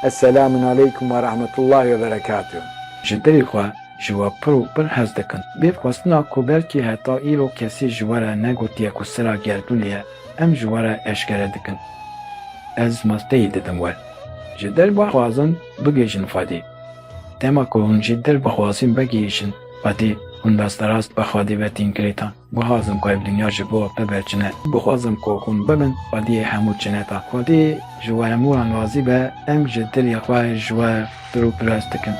Esselamun aleyküm ve rahmetullahi ve berekatuhu. Ji derê xwe ji we pir û pir hez dikin. Bê xwestina ku belkî heta îro kesî ji we re negotiye ku sira gerdûnê ye, em ji we re eşkere dikin. Ez masteyî didim we. Ji derve xwazin bigêjin Xwedê. Dema ku hûn jî derbixwazin vegihîşin Xwedê, hûn desterast bi Xwedê ve tînkirêtan. Bixwazim ku ev dinya ji bo we biberçine. Bixwazim ku hûn bibin Xwediyê hemû çineta. Xwedê ji we hemûyan razî be, em ji dilê xwe ji we pir û pir hez dikin.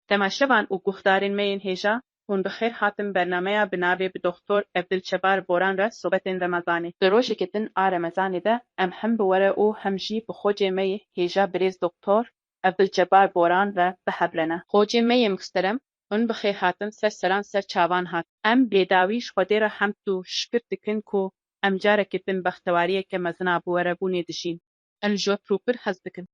تماشاوان û guhdarên me yên hêja, hûn bi xêr hatin bernameya bi navê bi Doktor Evdilçebar Boran re sobetên Remezanê. Di rojekê din a Remezanê de em hem bi we re û hem jî bi xocê me yê hêja birêz Doktor Evdilçebar Boran re biheblene. Xocê me yê muhterem, hûn bi xêr hatin ser seran ser çavan hat. Em bêdawî ji Xwedê re hemd û şikir dikin ku em carekê din bextewariyeke mezin a bi we re bûnê dijîn. Em ji we pir û pir hez dikin.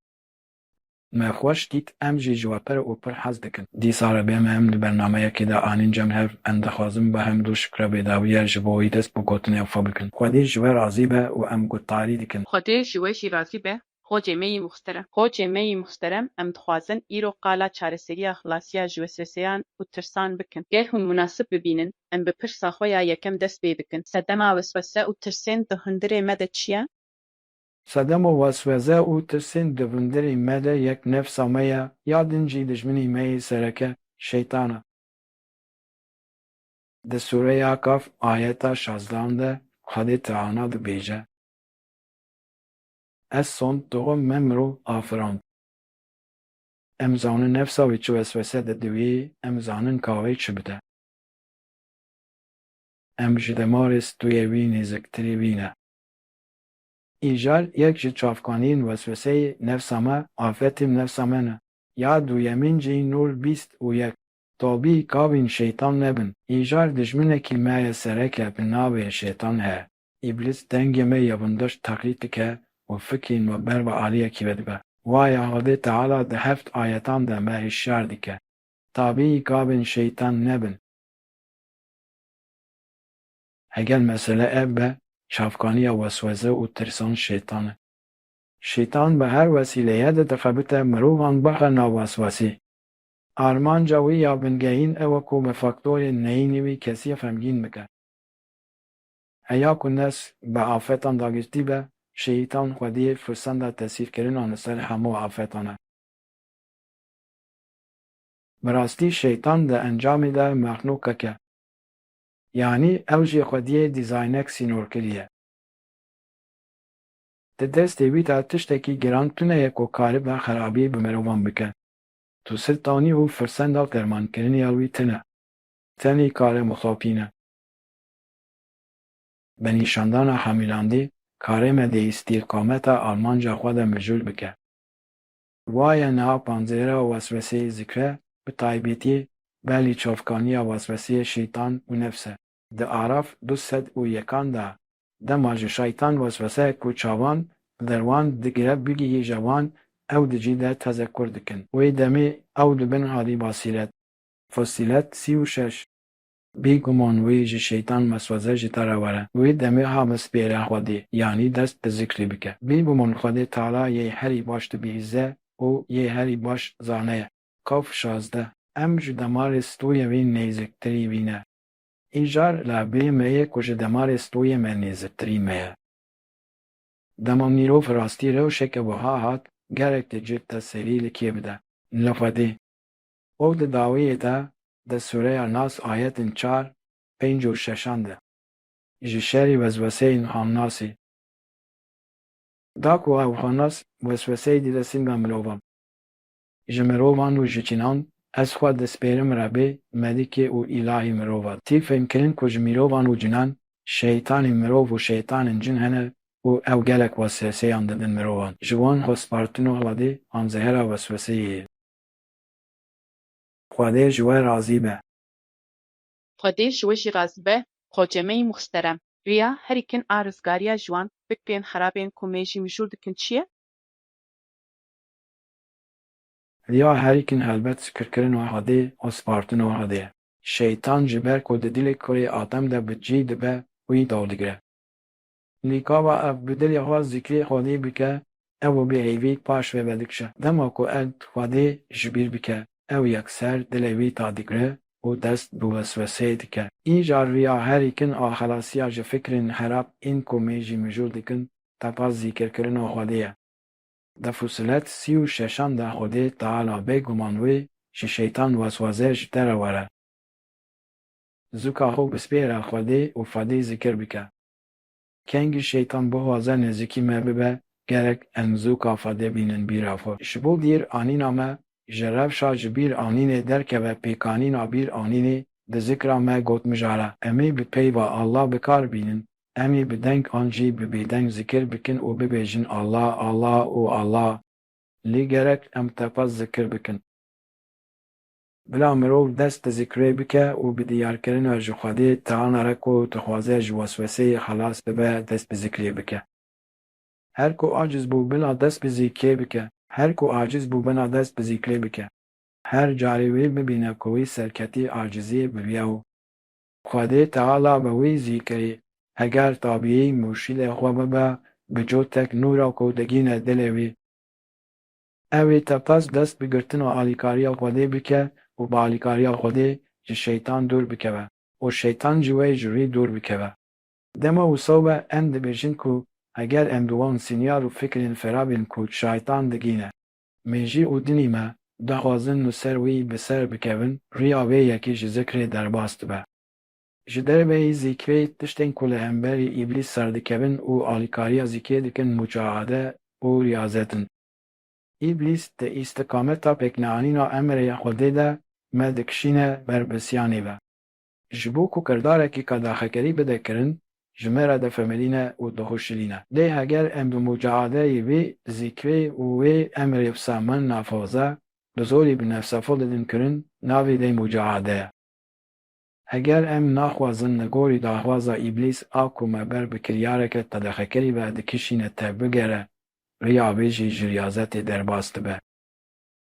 Me xweş dît em jî ji we pir û pir hez dikin. Dîsa re bê me em li bernameyekê de anîn cem hev em dixwazin bi hemd û şikra bêdawiyê ji bo wî dest bi gotinê xwe bikin. Xwedê ji we razî be û em guhdarî dikin. Xwedê ji we jî razî be. Xocê me yê muhterem. Xocê me yê muhterem, em dixwazin îro qala çareseriya xilasiya ji wesweseyan û tirsan bikin. Gel hûn münasib bibînin, em bi pirsa xwe ya yekem dest pê bikin. Sedema weswese û tirsên di hundirê me de çi ye? Sedema weswese û tirsên di vindirê me de yek nefsa me ye, ya din jî dijminê me yê sereke, şeytan e. Di Sûreya Kaf ayeta 16 de Xwedê Teala dibêje: Ez sond dixwim me mirov afirand. Em zanin nefsa wê çi weswese dide wê, em zanin ka wê çi bide. Em ji demarê stûyê wî nêzîktirî bîne. Îjar yek ji çavkaniyên wesweseyê nefsa me, afetên nefsa me ne. Ya duyemîn jî nûr bîst û yek. Tabî kavên şeytan nebin. Îjar dijminekî me ye sereke bi navê şeytan heye. İblis dengê me yevîndiş teqlîd dike û fikrên me ber ve aliyekî vedibe. Waya Xwedê Teala di heft ayetan de me hişyar dike. Tabî kavên şeytan nebin. Hegel mesele ev be, çavkaniya weswese û tirsan şeytan e. Şeytan bi her vesîleyê de dixebite mirovan bixe nav weswesê. Armanca wî ya bingehîn ew e ku bi faktorên neyînê wî kesî xemgîn bike. Heya ku nes bi afetan dagirtî be, şeytan Xwedê firsenda tesîrkirinan li ser hemû afetan e. Bi rastî şeytan di encamê de mexnûqek e. Yanî ew jî Xwediyê dîzaynek sînor kiriye. Di destê wî de tiştekî giran tune ye ku karibe xerabî bi mirovan bike. Tu sirtanî û firsenda dermankiriniya wî tune. Tenê kare mixapîne. Bi nîşandana hemîlandî, karê me dê îstîqameta armanca xwe de mijûl bike. Waye niha panzêra wesweseyê zikre, bi taybetî belî çavkaniya wesweseyê şeytan û nefs e. Di Araf 201 de dema ji şeytan wesweseyek ku çavan li derwan digire bigihîje wan, ew di cî de tezekkur dikin. Wê demê ew dibin hadî basîret. Fosîlet 36. Bêguman wê ji şeytan weswese ji te re were. Wê demê ha bispêre Xwedê, yanî dest bi zikrê bike. Bêguman Xwedê Teala yê herî baş dibîze û yê herî baş zane ye. Kaf 16. Em ji demarê stûyê wê nêzîktirî bîne. Îjar li bê me ye ku ji demarê stûyê me nêzîktirî me ye. Dema mirov rastî rewşeke wiha hat, gerek di cih te serî li kê bide? Li Xwedê. Ew di dawiyê de di Sûreya Nas ayetên 4, 5 û 6 de ji şerî wesweseyên xamnasê. Da ku ew xamnas wesweseyê dide singa mirovan. Ji mirovan û ji çînan, ez xwe dispêrim Rebê, medîkê û îlahî mirova. Tî fêmkirin ku ji mirovan û cinan, şeytanên mirov û şeytanên cin hene û ew gelek wesweseyan didin mirovan. Ji wan xwespartin û Xwedê amzehera wesweseyê ye. Xwedê ji we razî be. Xwedê ji we jî razî be. Xocê me yê muhterem. Rêya herîkin a rizgariya ji wan fikrên xerabên ku me jî mijûl dikin çi ye? Rêya herîkin helbet zikirkirin û Xwedê û spartin û Xwedê ye. Şeytan ji ber ku di dilê kurê Adem de bi cî dibe, wî daw digire. Lîkava ev bi dilê xwe zikrê Xwedê bike, ew bi hêvî paş vê vedikşe. Dema ku ev Xwedê ji bîr bike, ew yekser dilê wî ta digire û dest bi wesweseyê dike. Îja riya herî kin a xelasiya ji fikrên herab ên ku me jî mijûl dikin tepa zîkirkirina Xwedê ye. Di Fusilet 36 de Xwedê Teala bêguman wê ji şeytan weswesê ji te re were. Zûka xwe bispêre Xwedê û fedê zikir bike. Kengî şeytan bixwaze nêzîkî me bibe, gerek em zûka fedê bînin bîra xwe. Ji bo dîr anîna me, ji rewşa ji bîr anînê derkeve pêkanîna bîr anînê, di zikra me got mijare. Em ê bi peyva Allah bikar bînin, em ê bi deng an jî bi bêdeng zikir bikin û bibêjin Allah, Allah û Allah. Lê gerek em tepa zikir bikin. Bila mirov dest di zikrê bike û bi diyarkirina ji Xwedê Teala re ku dixwaze ji wesweseyê xelas bibe dest bi zikrê bike. Her ku aciz bû bila dest bi zikrê bike. Her ku aciz bû bila dest bi zikrê bike. Her carê wê bibîne ku wî serketî aciziyê bibiye û Xwedê Teala bi wî zikrê heger tabiyî murşîdê xwe bibe, bi cotek nûra ku digîne dilê wî. Ew ê tepaz dest bi girtina alîkariya Xwedê bike û bi alîkariya Xwedê ji şeytan dûr bikeve û şeytan ji wê ji rî dûr bikeve. Dema wisa be em dibêjin ku heger em bi wan sînyar û fikrên ferabên ku şeytan digîne, mejî û dinî me daxwazin li ser wî bi ser bikevin, riya wê yekî ji zikrê derbas dibe. Ji derveyî zikrê tiştên ku li hemberî îblîs serdikevin û alîkariya zikrê dikin mucahede û riyazetin. İblis di îstikameta pêkneanîna emrê Xwedê de me dikişîne ber bisyanê ve. Ji bo ku kirdarekî qedaxekerî bide kirin, ji me re difemelîne û dixweşilîne. Lê heger em bi mucahedeyê wê zikrê û wê emrê wisa min nafaze, di zorî bi nefsefol didin kirin, navê dê mucahede ye. Heger em naxwazin li gorî daxwaza îblîs a ku me ber bi kiryareke qedaxekerî ve dikişîne te bigere, riya wê jî ji riyazetê derbas dibe.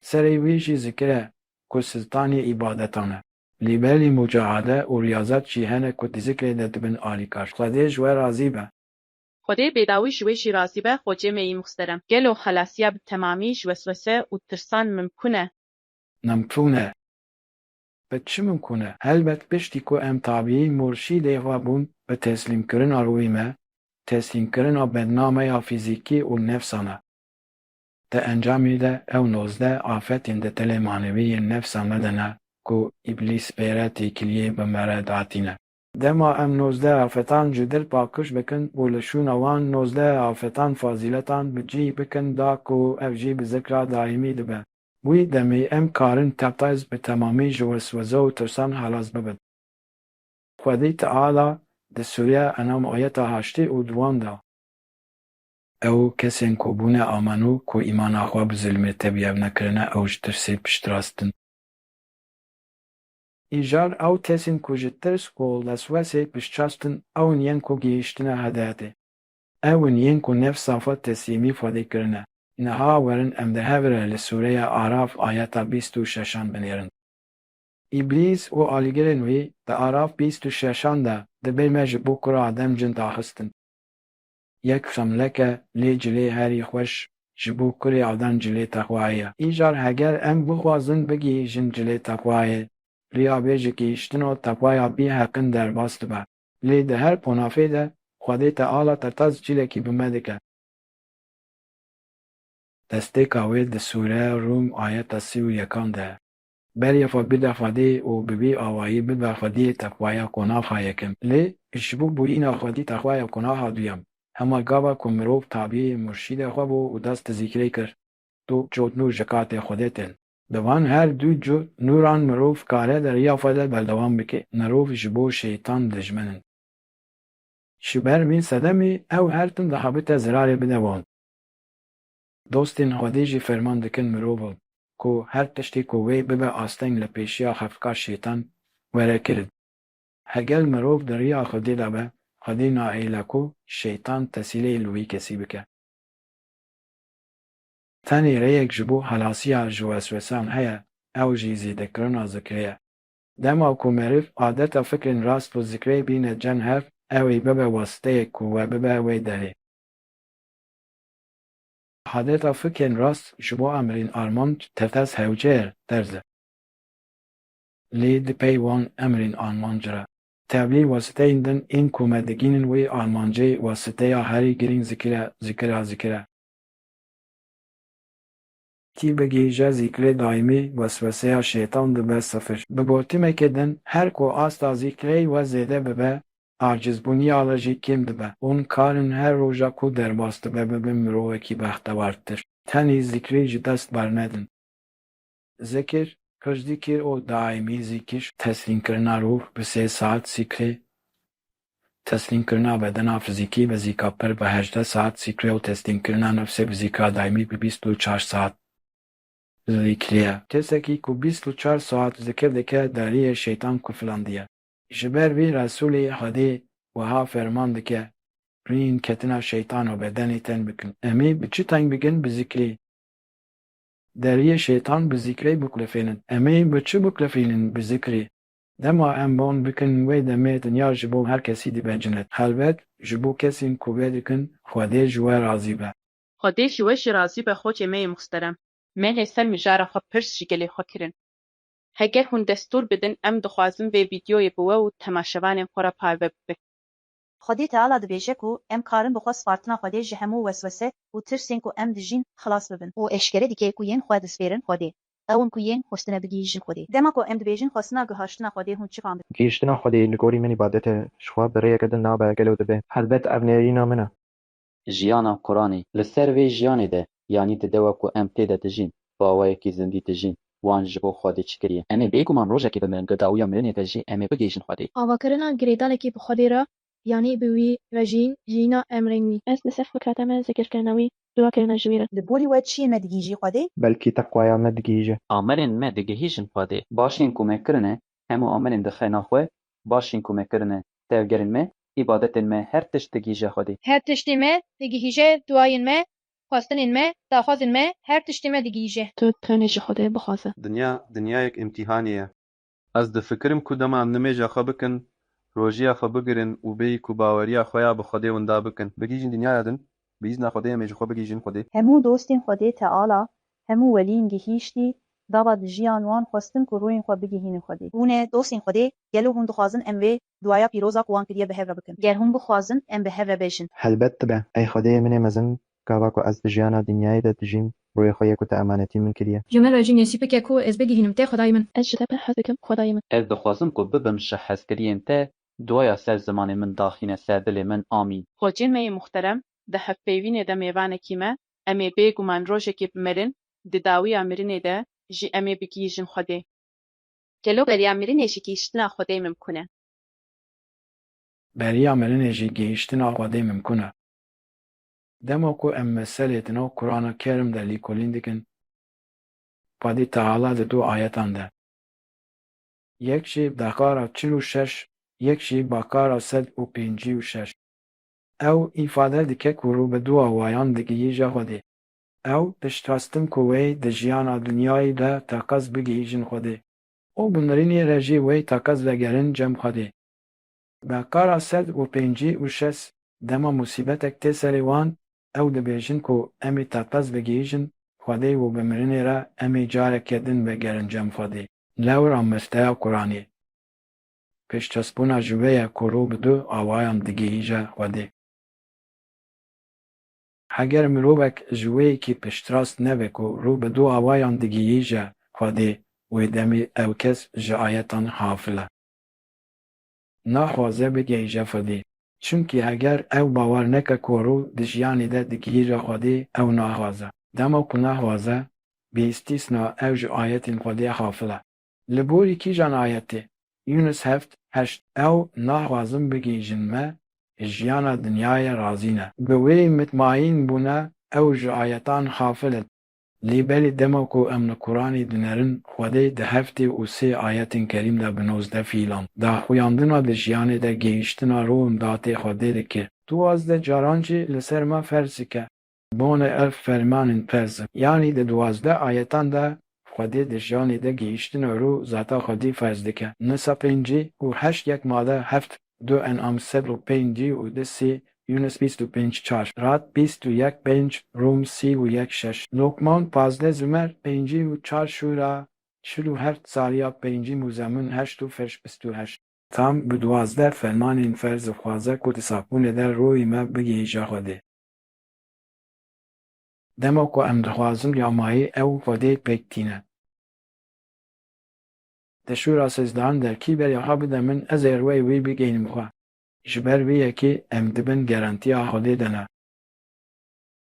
Serê wê jî zikir e ku sultanê îbadetan e. Lê belî mucahede û riyazet jî hene ku di zikrê de dibin alîkar. Xwedê ji we razî be. Xwedê bêdawî ji wê jî razî be, xwecê me yî muxterem. Gelo xelasiya bi temamî ji weswese û tirsan mimkûn e. Nemkûn e. Bi çi mimkûn e? Helbet piştî ku em tabiyî murşîdê xwe bûn bi teslîmkirina rûyê me, teslîmkirina bednameya fîzîkî û nefsan e. Di encamê de ew 19 afetên di tilê manevî yên nefsa me de ne ku îblîs pêre têkiliyê bi me re datîne. Dema em 19 afetan ji dil paqij bikin û li şûna wan 19 afetan fazîletan bi cî bikin da ku ev jî bi zikra daîmî dibe. Wî demê em karin teptez bi temamî ji weswese û tirsan helas bibin. Xwedê Teala di Sûreya Enam ayeta 8 û 2 da ew kesên ku bûne amanû ku îmana xwe bi zilmê tebiyev nekirine ew ji tirsê piştrast in. Îjar ew kesên ku ji tirs û leswesê piştrast in ewin yên ku gihîştine hedayetê. Ewin yên ku nefsa xwe teslîmî Xwedê kirine. Niha werin em di hevre li Sûreya Araf ayeta 26 binêrin. İblîs û alîgirên wê di Araf 26 de dibê me ji bo kura Adem cin daxistin. Yek xemleke lê cilê herî xweş ji bo kurê Adem cilê texwayê ye. Îjar heger em bixwazin bigihîjin cilê texwayê, riya wê ji gihîştina texwaya bîheqin derbas dibe. Lê di her ponafê de Xwedê Teala tertez cilekî bi me dike. Destêka wê di Sûreya Rûm ayeta 31 de beriya xwe bide Xwedê û bi vî awayî bibe Xwediyê texwaya konaxa yekim. Lê ji bo bûyîna Xwedî texwaya konaxa duyem, hema gava ku mirov tabiyê murşîdê xwe bû û dest di zikrê kir, du cot nûr ji katê Xwedê tên. Di van her du cot nûran mirov kare di riya xwe de berdewam bike. Mirov ji bo şeytan dijmin in. Ji ber vî sedemê ew her tim dixebite zirarê bide wan. Dostên Xwedê jî ferman dikin mirovan ku her tiştê ku wê bibe asteng li pêşiya xefka şeytan were kirin. Heger mirov di riya Xwedê de be, Xwedê naêle ku şeytan tesîlê li wî kesî bike. Tenê rêyek ji bo helasiya ji weswesan heye, ew jî zêdekirina zikrê ye. Dema ku meriv adeta fikrên rast û zikrê bîne cen hev, اوی ببه واسطه کو و ببه وی داره. حدتا فکر راست شبا امرین آرمان تفتز هوجر درزه. لید پی وان امرین آرمان جرا. تبلی واسطه ایندن این کومدگین وی آرمانجه واسطه یا هری گرین ذکره. تی بگیجه ذکر دائمی وسوسه شیطان دبه صفر. بگوتی مکدن هر کو آستا ذکری و زیده ببه عاجز بونی آلجی کم دبه. اون کارن هر روژا کو در باست ببه مروه کی بختوارتر. تنی ذکری جدست برندن. ذکر کجدی که او دائمی ذکر تسلیم کرنا روح به 3 ساعت ذکر تسلیم کرنا بدن فیزیکی و ذیکا پر به 18 ساعت ذکر و تسلیم کرنا نفس به ذیکا دائمی به 24 ساعت ذکریه. کسی که 24 ساعت ذکر دکه داری شیطان کفلان دیه. جبر وی رسول حدی و ها فرمان دکه رین کتنا شیطان و بدنی تن بکن. امی بچی تنگ بگن بذکری. داری شیطان بذکری بکلفینن. امی بچی بکلفینن بذکری. دما امبان بکن وی دمی دنیا جبو هر کسی دی بجنت. حلوت جبو کسی کوبه دکن خواده جوه رازی به. خواده شوش رازی به خوچ می مخترم. من هستن مجاره خوا پرس شکلی خوا کرن. هگر هون دستور بدن ام دخوازم و ویدیوی بوه و تماشوان خورا پاوه ببه. خدای تعالی دبیجه کو ام کارن بخوا سپارتنا خدای جهمو وسوسه و ترسین کو ام دجین خلاص ببن و اشکره دیگه کو ین خود سپیرن خدای اون کو ین خوستنه بگیجن خدای دما کو ام دبیجن خوستنا گهاشتنا خدای هون چی کام گیشتنا خودی لگوری منی عبادت شخوا برای کدن نابه گلو دبه حلبت ابنیرینا منه ژیانا قورآنی لەسەر وێ ژیانê de yanî didewe ku em tê de dijîn bawayekî zindî dijîn wan ji bo Xwedê çi kiriye em ê bêguman rojekê bimirin di dawiya mirinê de jî em ê bigêjin Xwedê Avakirina girêdalekî bi Xwedê re yanî bi wî ve jîn jîna emrên wî ez li ser fikrata me zikirkirina wî duakirina ji wî re لبولی و چی مدگیجی خدای بلکی تقوایا مدگیجه amelên me digihîjin Xwedê başên ku me kirine hemû amelên dixe naxwe başên ku me kirine tevgerên me îbadetên me her tişt digîje Xwedê her tiştê me digihîje duayên me xwestinên me daxwazên me her tiştê me digihîje tu tenê ji Xwedê bixwaze دنیایek îmtîhanê ye. Ez difikirim ku dema em nimêja xwe bikin, rojiya xwe bigirin û bêyî ku baweriya xwe ya bi Xwedê winda bikin. Bigîjin dinyaya din, bi îzna Xwedê em ê ji xwe bigîjin Xwedê. همو دوستین خدای تعالی همو ولین گهیشتی دابا دجیان وان خواستن کو روین خوا بگیهین خدای هونه دوستین خدای گلو هون دخوازن ام وی دعایا پیروزا کوان کریه به هفره بکن گر هون بخوازن ام به هفره بشن حلبت دبه ای خودی منی مزن کاوا کو از دجیانا دنیای ده دجین روی خوی کو تا امانتی من کریه ji me re jî nesîbeke ku ez bigihînim tê xwedayê min ez ji te pir hez dikim xwedayê min ez dixwazim ku bibim ji hezkiriyên te duaya ser zimanê min daxîne ser dilê min amîn Xocên me muhterem di hevpeyvînê de mêvanekî me em ê bêguman rojekê bimirin di dawiya mirinê de jî em ê bigîjin Xwedê. Gelo beriya mirinê jî gîştina Xwedê mimkûn e. beriya mirinê jî gihîştina Xwedê mimkûn e. Dema ku em meselê di nav Qur'ana Kerîm de lîkolîn dikin, Xwedê Teala di 2 ayetan de. Yek jî Beqara 46, yek jî Beqara 156. Ew îfade dike ku rû bi dua wayan digihîje Xwedê. Ew diştwestin ku wê di jiyana dinyayê de teqez bigihîjin Xwedê. û bi mirinê re jî wê teqez vegerin cem Xwedê. Beqara 156 dema musîbetek tê serê wan, ew dibêjin ku em ê teqez bigihîjin Xwedê û bi mirinê re em ê carekê din vegerin cem Xwedê. Lewra mesteya Qur'anî. Pêşkesbûna ji wê ye ku rû bi 2 awayan digihîje Xwedê. Heger mirovek ji wêyekî piştrast nebe ku rû bi 2 awayan digihîje Xwedê wê demê ew kes ji ayetan hafil e. Naxwaze bigihîje Xwedê. Çunkî heger ew bawer neke ku rû di jiyanê de digihîje Xwedê ew naxwaze. Dema ku naxwaze, bê îstîsna ew ji ayetên Xwedê hafil e. Li borî kîjan ayetê? Yunus 7:8 ew naxwazin bigihîjin me jiyana dinyayê razî ne. Bi wê mitmaîn bûne ew ji ayetan hafil e. Lê belê dema ku em li Qur'anê dinerin Xwedê di 7 û 3 ayetên kerîm de bi 19 fîlan daxuyandina di jiyanê de gihîştina rohên datê Xwedê dike. 12 caran jî li ser me ferz dike. Bonê ev fermanên ferz e. Yanî di 12 ayetan de Xwedê di jiyanê de gihîştina roh zata Xwedî ferz dike. Nisa 5 û 8 yek made 7 دو انعام 105 و دسی یونس 25 راد 21 روم 31 لقمان 15 زمر 54 شورا 47 سالیا 5 موزمون 8 فرش 28 tam bi 12 fermanên ferz dixwaze ku di sapûnê de royê me bigihîje Xwedê. Dema ku em dixwazin ya mayî ew Xwedê pêk tîne. Di şûra sêzdehan derkî beryaxa bide min ez ê rûyê wî bigihînim xwe. Ji ber vê yekê em dibin gerantiya Xwedê de ne.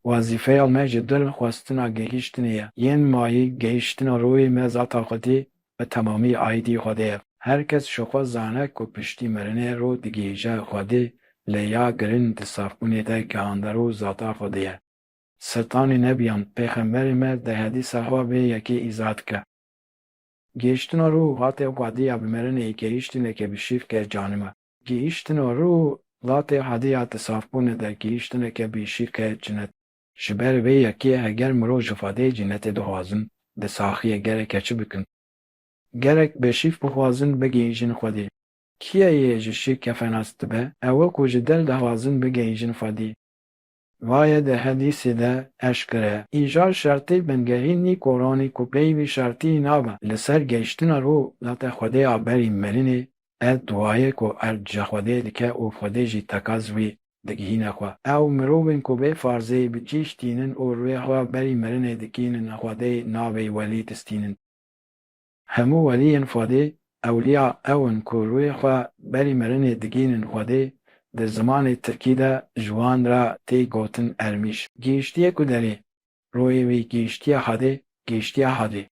Wazîfeya me ji dil xwestina gihîştinê ye. Yên mayî gihîştina royê me zata Xwedê bi temamî aîdî Xwedê ye. Herkes ji xwe zane ku piştî mirinê ro digihîje Xwedê lê ya girin di sapûnê de gihandar û zata Xwedê ye. Sirtanê nebiyan pêxemberê me di hedîsa xwe vê yekê îzah dike. Gihîştina rû hatê Xwedî bi mirinê gihîştineke bişîv ke canime. Gihîştina rû latê hediya di sapûnê de gihîştineke bişîv ke cinet. Ji ber vê yekê heger mirov ji Xwedê cinetê dixwazin, di saxiyê gerek çi bikin. Gerek bêşîv bixwazin bigihîjin Xwedê. Kî yê ji şî kefenas dibe, ew e ku ji dil dixwazin bigihîjin Xwedê. Vaye di hedîsê de eşkere ye. Îjar şertê bingehînî Qur'anî ku peyvê şertî nabe. Li ser gehîştina rû latê Xwedê a berî mirinê ev duayê ku erd ji Xwedê dike û Xwedê jî tekaz wî digihîne xwe. Ew mirovên ku bê farzê bi cîş tînin û rûyê xwe berî mirinê dikînin Xwedê navê welî distînin. Hemû weliyên Xwedê ewliya ew in ku rûyê xwe berî mirinê digînin Xwedê di zimanê Tirkî de ji wan re tê gotin ermîş. Gihîştiyê ku derê, royê wî gihîştiya Xwedê, gihîştiya Xwedê.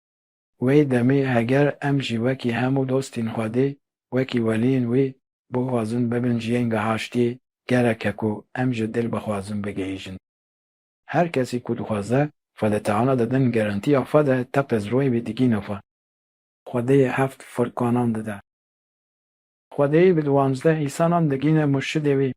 Wê demê heger em jî wekî hemû dostên Xwedê, wekî weliyên wê bixwazin bibin jiyên gehaştiyê, gerek e ku em ji dil bixwazin bigihîjin. Her kesî ku dixwaze Xwedê Teala didin gerantiya xwe de teqez royê wê digîne xwe. Xwedê heft furqanan dide. Xwedê bi 12 îsanan digîne murşidê wê.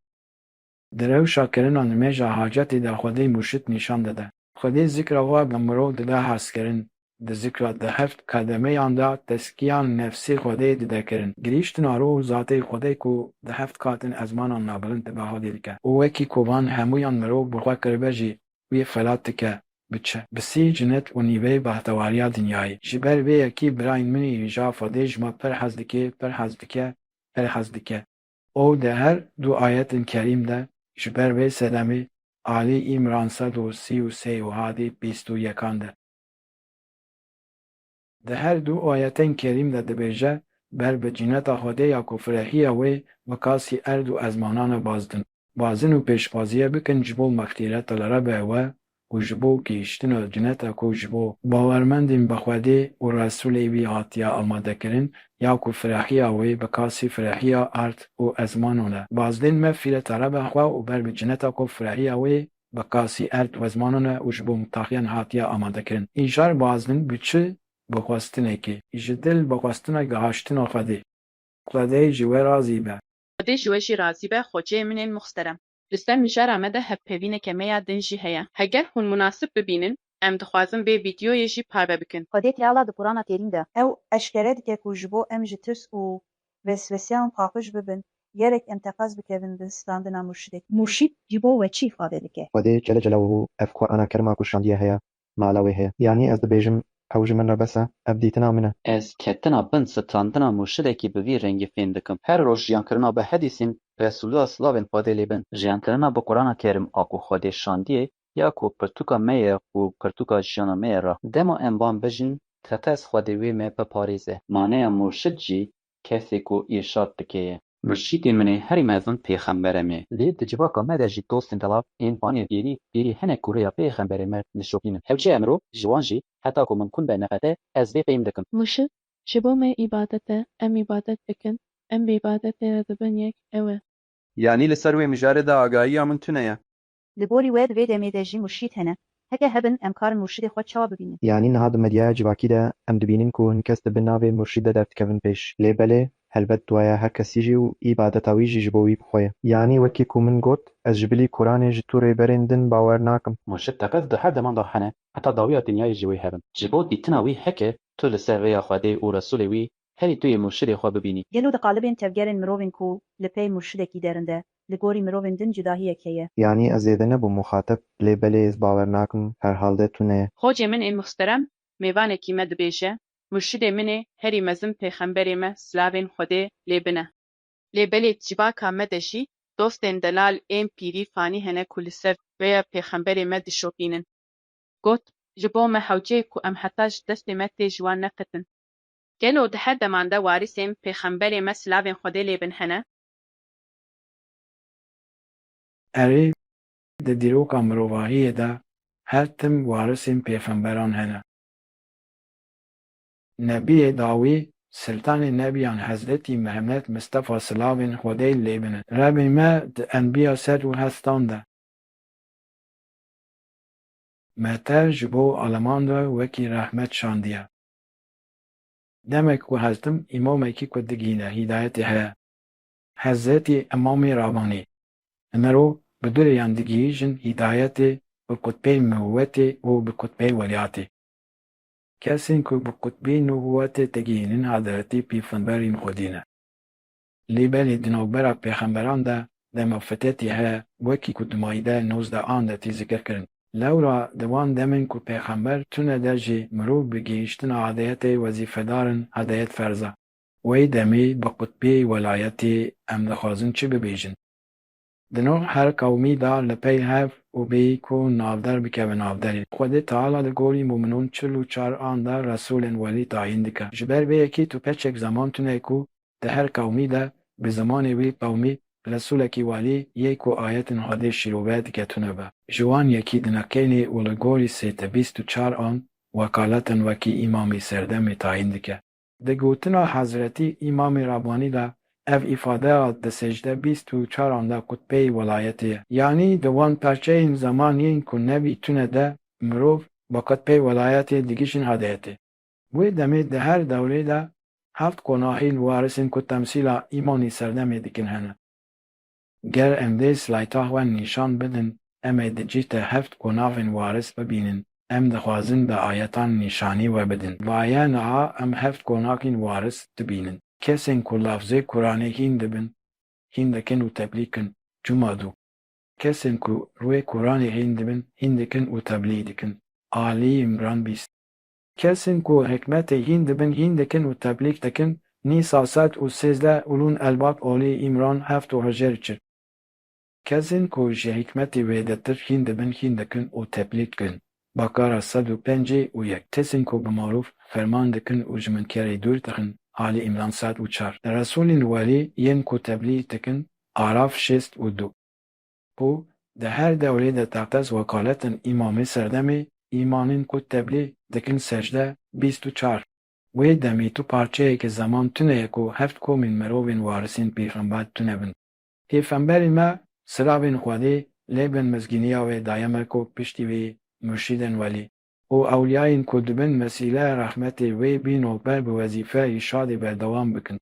Di rewşa kirina nimêja hacetê de Xwedê murşid nîşan dide. Xwedê zikra xwe bi mirov dide hezkirin. Di zikra di heft kademeyan de teskiyan nefsê Xwedê dide kirin. Girîştina rû zatê Xwedê ku di heft katin ezmanan nabilind dibe hadî dike. û wekî ku van hemûyan mirov bi xwe kiribe jî wê felat dike. Bi sî cinet û nîveyê behtewariya dinyayê. Ji ber vê yekî birayên min ê hêja Xwedê ji me pir hez dike, pir hez dike, pir hez dike. O di her du ayetên kerîm de ji ber vê sedemê Alî İmran 133 û hadî 21 de. Di her du ayetên kerîm de dibêje ber bi cineta Xwedê ya ku firehiya wê bi kasî erd û ezmanan bazdin. Bazin û pêşxwaziye bikin ji bo mextîretelere be we û ji bo gihîştina cineta ku ji bo bawermendên bi Xwedê û Resûlê wî hatiye amadekirin ya ku firehiya wê bi kasî firehiya erd û ezmanan e. Bazdên me fîretere be xwe û ber bi cineta ku firehiya wê bi kasî erd û ezmanan e û ji bo mitaxiyan hatiye amadekirin. Îjar bazdin bi çi bixwestinekê, ji dil bixwestina gehaştina Xwedê. Xwedê ji we razî be. Xwedê ji we jî razî be, xweceyê min ên muxterem. Li ser mijara me de hevpevîneke me ya din jî heye. Heger hûn münasib bibînin, em dixwazin vê vîdyoyê jî parve bikin. Xwedê Teala di Qur'ana Kerîm de ew eşkere dike ku ji bo em ji tirs û vesveseyan paqij bibin, gerek em teqez bikevin di standina murşidê. Murşîd ji bo we çi ifade dike? Xwedê Celle Celaluhu ev Qur'ana kerima ku şandiye heye mala wê heye. Yanî ez dibêjim ew ji min re bes e, ev dîtina min e. Ez ketina bin standina murşidekî bi vî rengî fêm dikim. Her roj jiyankirina bi hedîsên Resulullah slavên Xwedê lê bin. Jiyankirina bi Qur'ana Kerîm a ku Xwedê şandiye ya ku pirtûka me ye û pirtûka jiyana me ye re. Dema em van bijin teqez Xwedê wê me biparêze. Maneya murşid jî kesê ku îrşad dike ye. Murşîdên min ê herî mezin pêxembere me. Lê di civaka me de jî dostên delav ên fanê êrî hinek ku rêya pêxemberê me nişopînin. Hewçe em mirov ji wan jî heta ku mimkûn be neqete ez vê fêm dikim. Murşid ji bo me îbadet e, em îbadet bikin, em bi îbadetê re dibin yek ew e. Yanî li ser wê mijarê de agahiya min tune ye. Li borî we di vê demê de jî murşîd hene. Heke hebin em karin murşidê xwe çawa bibînin. Yanî niha di medyaya civakî de em dibînin ku hin kes dibin navê murşîd de derdikevin pêş. Lê belê helbet duaya her kesî jî û îbadeta wî jî ji bo wî bixwe ye. Yanî wekî ku min got ez ji bilî Qur'anê ji tu rêberên din bawer nakim. Murşid teqez di her deman de hene heta dawiya dinyayê jî wê hebin. Ji bo dîtina wî heke tu li ser rêya Xwedê û Resulê wî herî tu yê murşidê xwe bibînî. Gelo di qalibên tevgerên mirovên ku li pey murşidekî derin de li gorî mirovên din cudahiyek heye. Yani ez ê de nebûm muxateb lê belê ez bawer nakim herhalde tu ne. Xocê min ê muxterem mêvanekî me dibêje, murşidê min ê herî mezin pêxemberê me silavên Xwedê lê bine. Lê belê civaka me de jî dostên delal ên pîrî fanî hene ku li ser vêya pêxemberê me dişopînin. Got, ji bo me hewcê ku em heta ji destê me tê ji wan neqetin. Gelo di her deman de warîsên pêxemberê me silavên Xwedê lê bin hene? Erê di dîroka mirovahiyê de her tim warisên pêxemberan hene. Nebiyê Dawî, Sultanê Nebiyan Hezretî Mehmed Mustefa silavên Xwedê lê binin. Rebê me di Enbiya sed û hestan de me te ji bo aleman de wekî rehmet şandiye. Demek ku heztim îmamekî ku digîne hîdayetê heye. Hezretî Emamê Rabanî. Miro bi dureyan digihîjin hîdayetê bi kutbê nûbûwetê û bi kutbê weliyatê. Kesên ku bi kutbê nûbûwetê digihînin Hezretî pîrfemberên Xwedî ne. Lê belê di navbera pêxemberan de dema fitretê heye wekî ku di Maîde 19 de tê zikir kirin. Lewra di wan demên ku pêxember tune de jî mirov bi gihîştina hediyetê wezîfedarin hediyet ferz e. Wê demê bi kutbê welayetê em dixwazin çi bibêjin? Di nav her qewmî de li pey hev û bêyî ku navder bikeve navderê. Xwedê Teala di gorî mûminûn 44 an de Resulên welî tayîn dike. Ji ber vê yekî tu peçek zaman tune ku di her qewmî de bi zimanê wî qewmî Resulekî welî yê ku ayetên Xwedê şîrove dike tune be. Ji wan yekî di nekênê û li gorî sête 24 an wekaletin wekî îmamê serdemê tayîn dike. Di gotina Hezretî Îmamê Rabbanî de ev îfadeya di secde 24 an de kutbê welayetê ye. Yanî di wan perçeyên zamaniyên ku nebî tune de mirov bi kutbê welayetê digihîşin hediyetê. Wê demê di her dewrê de heft konahîn warisên ku temsîla îmanê serdemê dikin hene. Ger em dê slayta xwe nîşan bidin em ê dicîte heft konavên waris bibînin. Em dixwazin bi ayetan nîşanî we bidin. Vaye niha em heft konakên waris dibînin. Kesên ku lafzê Kur'anê hîn dibin, hîn dikin û teblî kin, cuma dû. Kesên ku rûyê Kur'anê hîn dibin, hîn dikin û teblî dikin. Alî İmran 20. Kesên ku hikmetê hîn dibin, hîn dikin û teblî dikin. Nîsa 113 Ulûl Elbab Alî İmran 7 Kesên ku ji hikmetê wê de tir hîn dibin, hîn dikin û teblî dikin. Bakara 105 Kesên ku bi marûf ferman dikin û ji munkerê dûr dikin. Alî İmran 104. Resulên welî yên ku teblî dikin. Araf 6 û di her dewrê de teqez wekaletin îmamê serdemê îmanên ku teblî dikin secde 24. Wê demê tu parçeyekî zaman tune ye ku heft komên mirovên warisên pêxember tune bin. Pêxemberê me silavên Xwedê lê bin mizgîniya wê dayeme ku piştî wê murşîdên welî û ewliyayên ku dibin mesîleya rehmetê wê bînober bi wezîfe îrşadê berdewam bikin.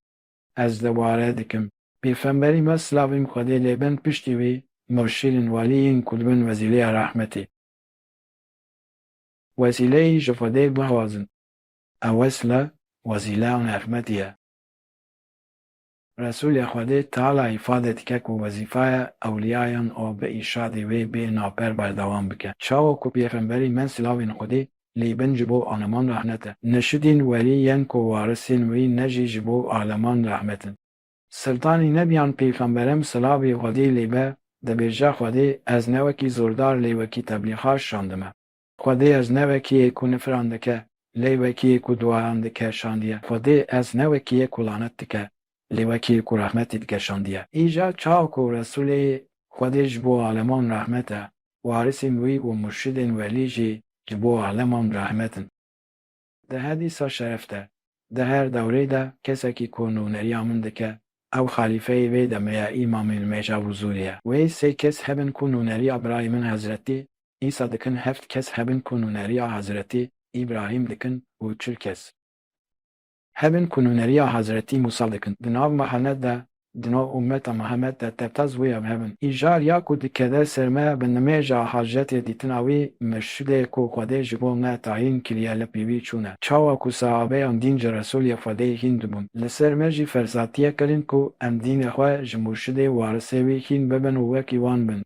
Ez de ware dikim. Pêxemberê me silavên Xwedê lê bin piştî wê murşîdên welî yên ku dibin wezîleya rehmetê. Wesileyê ji Xwedê bixwazin. Ew wesile wezîleya rehmetê ye. Resulê Xwedê Teala îfade dike ku wezîfeya ewliyayan a bi îrşadê wê bê naper berdewam bike. Çawa ku pêxemberî me silavên Xwedê lê bin ji bo aleman rehmet e. Neşidên welî yên ku warisên wî ne jî ji bo aleman rehmetin. Sultanê Nebiyan pêxemberem silavê Xwedê lê be dibêje Xwedê ez ne wekî zordar lê wekî teblîxar şandime. Xwedê ez ne wekî yê ku nifiran dike lê wekî yê ku duayan dike şandiye. Xwedê ez ne wekî yê ku lanet dike lê wekî yê ku rehmetê dike şandiye. Îja çawa ku Resulê Xwedê ji bo aleman rehmet e, warisên wî û murşidên welî jî ji bo aleman rehmetin. Di hedîsa şeref de di her dewrê de kesekî ku nûneriya min dike ew xalîfeyê wê demê ye îmamê nûmeja huzûrê ye. Wê sê kes hebin ku nûneriya birayê min Hezretî Îsa dikin, heft kes hebin ku nûneriya Hezretî İbrahîm dikin û 40 kes hebin ku nûneriya Hezretî Musa dikin. Di nav mehenet de dino ummeta Muhammed de tebtaz wî ev hebin. Îjar ya ku dikede serme bi nimêja hacetê dîtina wî mirşidê ku Xwedê ji bo me tayîn kiriye li pîvî çûne. Çawa ku sahabeyan dîn ji Resulê Xwedê hîn dibûn. Li ser me jî ferzatiye kirin ku em dînê xwe ji murşidê warisê wî hîn bibin û wekî wan bin.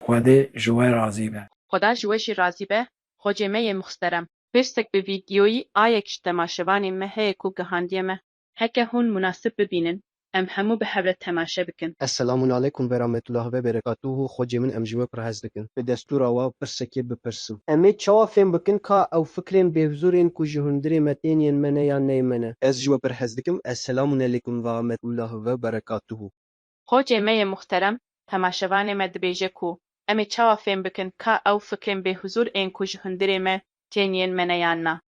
Xwedê ji we razî be. خدا ji we jî razî be. Xwecê me yê muxterem. Pirsek bi vîdyoyî ayek ji temaşevanên me heye ku gihandiye me. Heke hûn münasib bibînin, em hemû bi hev re temaşe bikin. Esselamu aleykum ve rahmetullahi ve berekatuhu. Xwecê min em ji we pirhez dikin. Bi destûra we pirsekê bipirsin. Em ê çawa fêm bikin ka ew fikrên bêhuzûrên ku ji hundirê me tên yên me ne yan neyên me ne. Ez ji we pirhez dikim. Esselamu aleykum ve rahmetullahi ve berekatuhu. Xwecê me yê muxterem, temaşevanê me dibêje ku em ê çawa fêm bikin ka ew fikrên bêhuzûr ên ku ji hundirê me tên yên me ne yan na.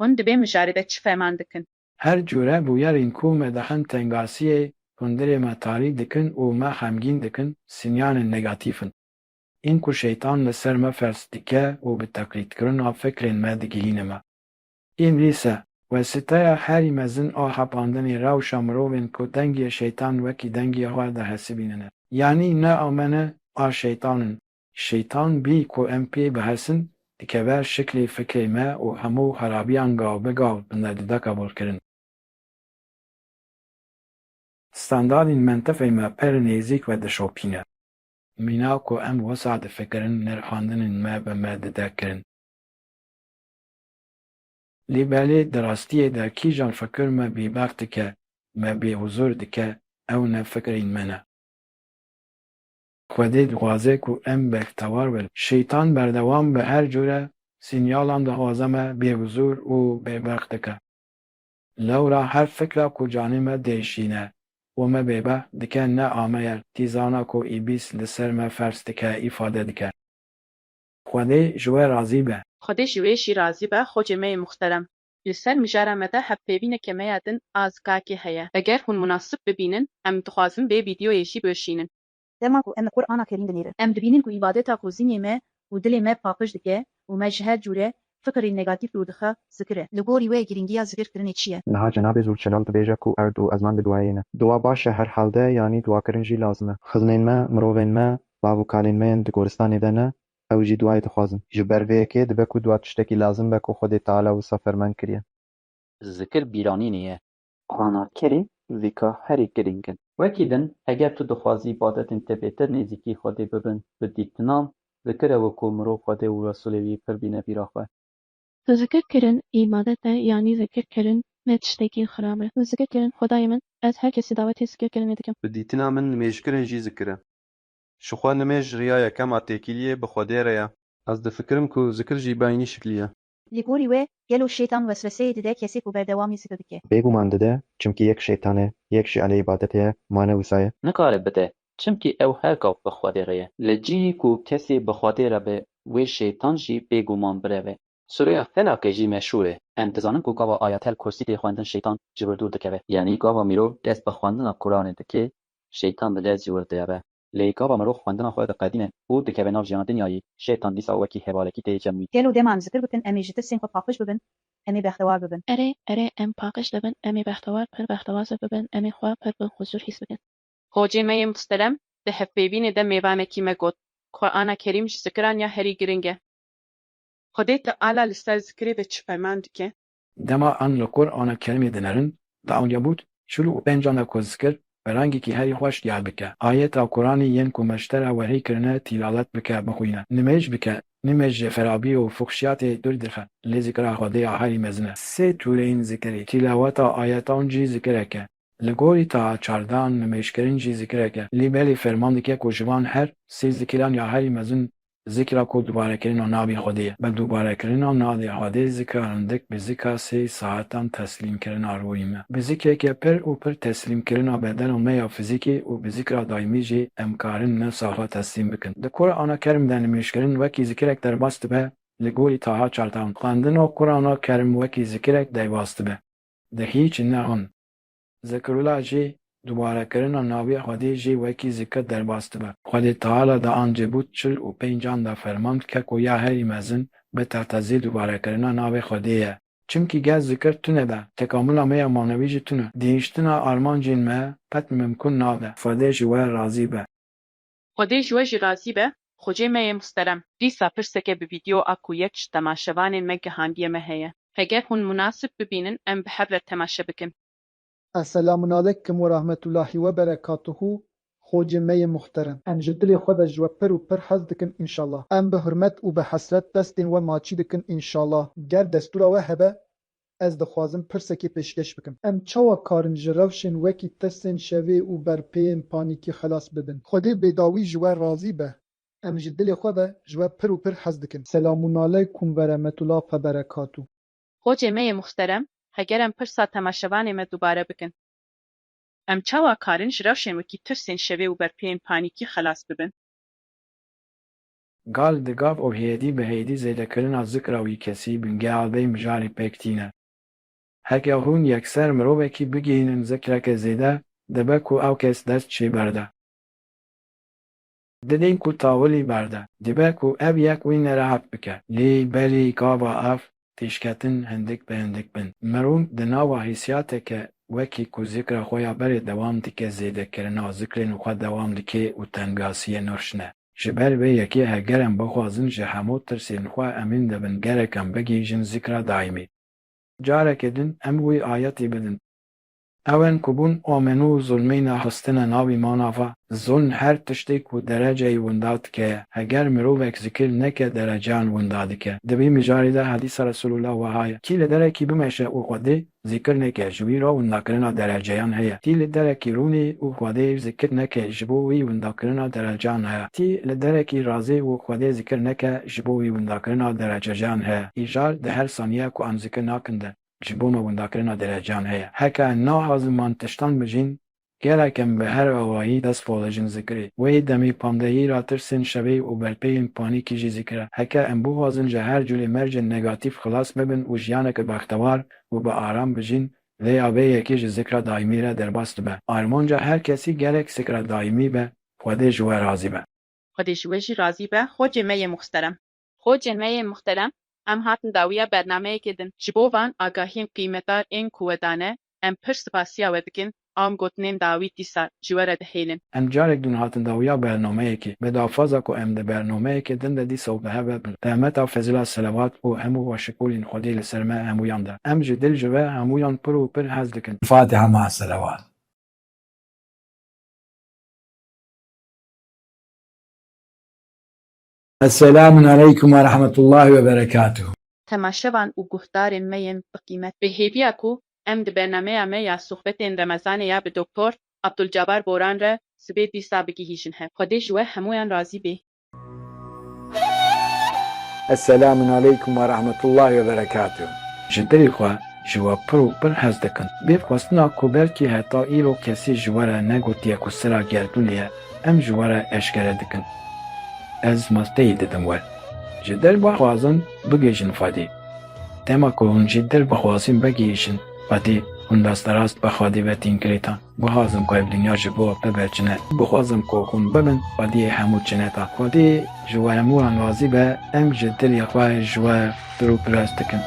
Hûn dibê mijarê de çi fêman dikin? Her cure bûyerên ku me dixin tengasiyê hundirê me tarî dikin û me xemgîn dikin sinyanên negatîf in. Ên ku şeytan li ser me fers dike û bi teqlîdkirina fikrên me digihîne me. Ên lîse wesîteya herî mezin a hepandinê rewşa mirovên ku dengê şeytan wekî dengê xwe de hesibînine. Yanî ne amene a şeytanin. Şeytan bî ku em pê bihesin dikeve şiklê fikrê me û hemû herabiyan gav bi gav bi nedide qebûlkirin. Standardên mentefê me pir nêzik ve dişopîne. Mîna ku em wisa difikirin nirxandinên me bi me dide kirin. Lêbelê di rastiyê de kîjan fikir me bêbext dike, me bêhuzûr dike, ew ne fikrên me ne. Xwedê dixwaze ku em bextewar bin. Şeytan berdewam bi her cure sinyalan dixwaze me bêhuzûr û bêbext dike. Lewra her fikra ku canê me değişîne û me bêbext dike ne ameyer tîzana ku îbîs li ser me fers dike îfade dike. Xwedê ji we razî be. Xwedê ji wê jî razî be. Xwecê me yê muxterem. Li ser mijara me de hevpêvîneke me ya din a zikakê heye. Eger hûn münasib bibînin, em dixwazin vê vîdyoyê jî bişînin. Dema ku em li Qur'ana Kerîm dinêrin. Em dibînin ku îbadeta ku zinê me û dilê me paqij dike û me ji her cure fikrên negatîv rû dixe zikir e. Li gorî wê girîngiya zikirkirinê çi ye? Niha Cenab-ê Zûlcelal dibêje ku erd û ezman bi duayê ne. Dua baş e her halde yanî duakirin jî lazim e. Xizmên me, mirovên me, bav û kalên me yên di goristanê de ne, ew jî duayê dixwazin. Ji ber vê yekê dibe ku dua tiştekî lazim be ku Xwedê Teala wisa ferman kiriye. Zikir bîranînê ye. Qur'ana Kerîm vîka herî girîng in. Wekî din eger tu dixwazî îbadetên te bêtir nêzîkî Xwedê bibin bi dîtinan, zikir ew ku mirov Xwedê û Resulê wî pir bîne bîra xwe. Zikirkirin îbadete yanî zikirkirin ne tiştekî xirab e. Zikirkirin Xwedayê min ez her kesî davetê zikirkirinê dikim. Bi dîtina min nimêjkirin jî zikir e. Ji xwe nimêj riya yekema têkiliyê bi Xwedê re ye. Ez difikirim ku zikir jî beyînî şiklî ye. Li gorî wê gelo şeytan vesveseyê dide kesê ku berdewamî zikir dike. Bêguman dide çimkî yek şeytan e, yek jî alê îbadetê ye, mane wisa ye. Nikare bide, çimkî ew her gav bi Xwedê re ye. Li cihê ku kesê bi Xwedê re be, wê şeytan jî bêguman bireve. Sureya Felakê jî meşhûr e. Em dizanin ku gava Ayatel Kursî tê xwendin şeytan ji wir dûr dikeve. Yanî gava mirov dest bi xwendina Qur'anê dike, şeytan bi dest ji wir diyabe. Lê gava mirov xwendina xwe diqedîne û dikeve nav jiyana dinyayê, şeytan dîsa wekî hevalekî tê cem wî. Gelo deman zikir bikin em ê ji tirsên xwe paqij bibin, em ê bextewar bibin. Erê em paqij dibin, em ê bextewar pir bextewar bibin, em ê xwe pir bi huzûr hîs bikin. Xwecê me yê muxterem, di hevpêvînê de mêvanekî me got. Qur'ana Kerîm ji zikiran ya herî giring e. Xwedê Teala li ser zikirê de çi ferman dike? Dema an li Qur'ana Kerîmê dinerin, da ewnebût çil û pêncana ku zikir bi rengekî herî xweş diyar bike. Ayeta Qur'anî yên ku meştera wehî kirine tîlavet bike bixwîne. Nimêj bike, nimêj ji ferabî û fuxşiyatê dûr dixe. Lê zikira Xwedê ya herî mezin e. Sê tûreyên zikirê, tîlaweta ayetan jî zikirek e. Li gorî ta çardan nimêjkirin jî zikirek e. Lêbelê ferman dike ku ji van her sê zikiran ya herî mezin zikra ku dubarekirina navê Xwedê ye. Bi dubarekirina navê Xwedê zikarin dik bi zika sê saetan teslîmkirina rûyî me. Bi zikreke pir û pir teslîmkirina bedena me ya fizîkî û bi zikra daîmî jî em karin nefsa xwe teslîm bikin. Di Qur'ana Kerîm de nimêjkirin wekî zikirek derbas dibe, li gorî taha çardan. Xwendina Qur'ana Kerîm wekî zikirek deybas dibe. Di hîç ne hûn. Zikirula jî dubarekirina navê Xwedê jî wekî zikir derbas dibe. Xwedê Teala di Ancebût çil û pêncan de ferman dike ku ya herî mezin bi tertezî dubarekirina navê Xwedê ye. Çimkî gel zikir tune be, tekamula me ya manevî jî tune. Değiştina armancên me pet mimkûn nabe. Xwedê ji we razî be. Xwedê ji we jî razî be, xwecê me yê musterem. Dîsa pirseke bi vîdyoa ku yek ji temaşevanên me gihandiye me heye. Heger hûn münasib bibînin em bi hev re temaşe bikin. Esselamun aleyküm ve rahmetullahi ve berekatuhu. Xocê me yê muhterem. Em ji dilê xwe de ji we pir û pir hez dikin înşallah. Em bi hurmet û bi hesret destên we maçî dikin înşallah. Ger destûra we hebe, ez dixwazim pirsekê pêşkeş bikim. Em çawa karin ji rewşên wekî testên şevê û berpêyên panîkî xelas bibin? Xwedê bêdawî ji we razî be. Em ji dilê xwe de ji we pir û pir hez dikin. Selamun aleyküm ve rahmetullahi ve berekatuhu. Xocê me yê muhterem, heger em pirsa temaşevanê me dubare bikin. Em çawa karin ji rewşên wekî tirsên şevê û berpêyên panîkî xelas bibin? Gal di gav û hêdî bi hêdî zêdekirina zikra wî kesî bingehaldeyî mijarê pêk tîne. Heke hûn yekser mirovekî bigihînin zikreke zêde, dibe ku ew kes dest çê berde. Didên ku tawilî berde, dibe ku ev yek wî nerahat bike. Lê belê gava ev têşketin hindik bi hindik bin. Mirov di nava hîsiyateke wekî ku zikra xwe ya berê dewam dike zêdekirina zikrên xwe dewam dike û tengasiyê nûrşine. Ji ber vê yekê heger em bixwazin ji hemû tirsên xwe emîn dibin gerek em bigîjin zikra daîmî. Carekê din em wî ayetê bidin. Ew ku bûn amenû û zulmîna xistina navê manafa, zulm her tiştê ku dereceyê winda dike, heger mirovek zikir neke dereceyan winda dike. Di vî mijarê de hedîsa Resulullah we haye. Kî li derekî bimeşe û Xwedê zikir neke ji wî re windakirina dereceyan heye. Tî li derekî rûnê û Xwedê zikir neke ji bo wî windakirina dereceyan heye. Tî li derekî razê û Xwedê zikir neke ji bo wî windakirina dereceyan heye. Îjar di her saniye ku em zikir nakin de ji bo me windakirina dereceyan heye. Heke em naxwazin man tiştan bijîn, gerek em bi her awayî dest polejin zikrê. Wê demê pandehî ra tirsên şevê û berpêyên panîkî jî zikre. Heke em bixwazin ji her culê mercên negatif xilas bibin û jiyaneke bextewar û bi aram bijîn, lê ya vê yekê ji zikra daîmî re derbas dibe. Armanca her kesî gerek zikra daîmî be, Xwedê ji we razî be. Xwedê ji we jî razî be, xocê me yê muhterem. Xocên me yê muhterem, em hatin dawiya bernameyekê din. Ji bo van agahiyên qîmetdar ên ku we dane, em pir spasiya we dikin, am gotinên dawî dîsa ji we re dihêlin. Em carek din hatin dawiya bernameyekê. Bi dafaza ku em di bernameyekê din de dîsa bi hev bin. Tehmeta fezila selawat û hemû weşikulên Xwedê li ser me hemûyan de. Em ji dil ji we hemûyan pir û pir hez dikin. Fatiha ma selawat. Esselamun aleyküm ve rahmetullahi ve berekatuhu. Temaşevan û guhdarên me yên biqîmet. Bi hêviya ku em di bernameya me ya sohbetên Remezanê ya bi Doktor Abdulcebar Boran re sibê dîsa bigihîjin hev. Xwedê ji we hemûyan razî bê. Esselamun aleyküm ve rahmetullahi ve berekatuhu. Ji dilê xwe ji we pir û pir hez dikin. Bê xwestina ku belkî heta îro kesî ji we re negotiye ku sira gerdûnê ye, em ji we re eşkere dikin. Ez masteyî didim we. Ji dil bixwazin bigêjin Xwedê. Dema ku hûn ji dil bixwazin bigihîjin Xwedê, hûn desterast bi Xwedê ve tînkirêtan. Bixwazim ku ev dinya ji bo biberçine. Bixwazim ku hûn bibin Xwediyê hemû çineta. Xwedê ji we hemûyan razî be, em ji dilê xwe ji we pir û pir hez dikin.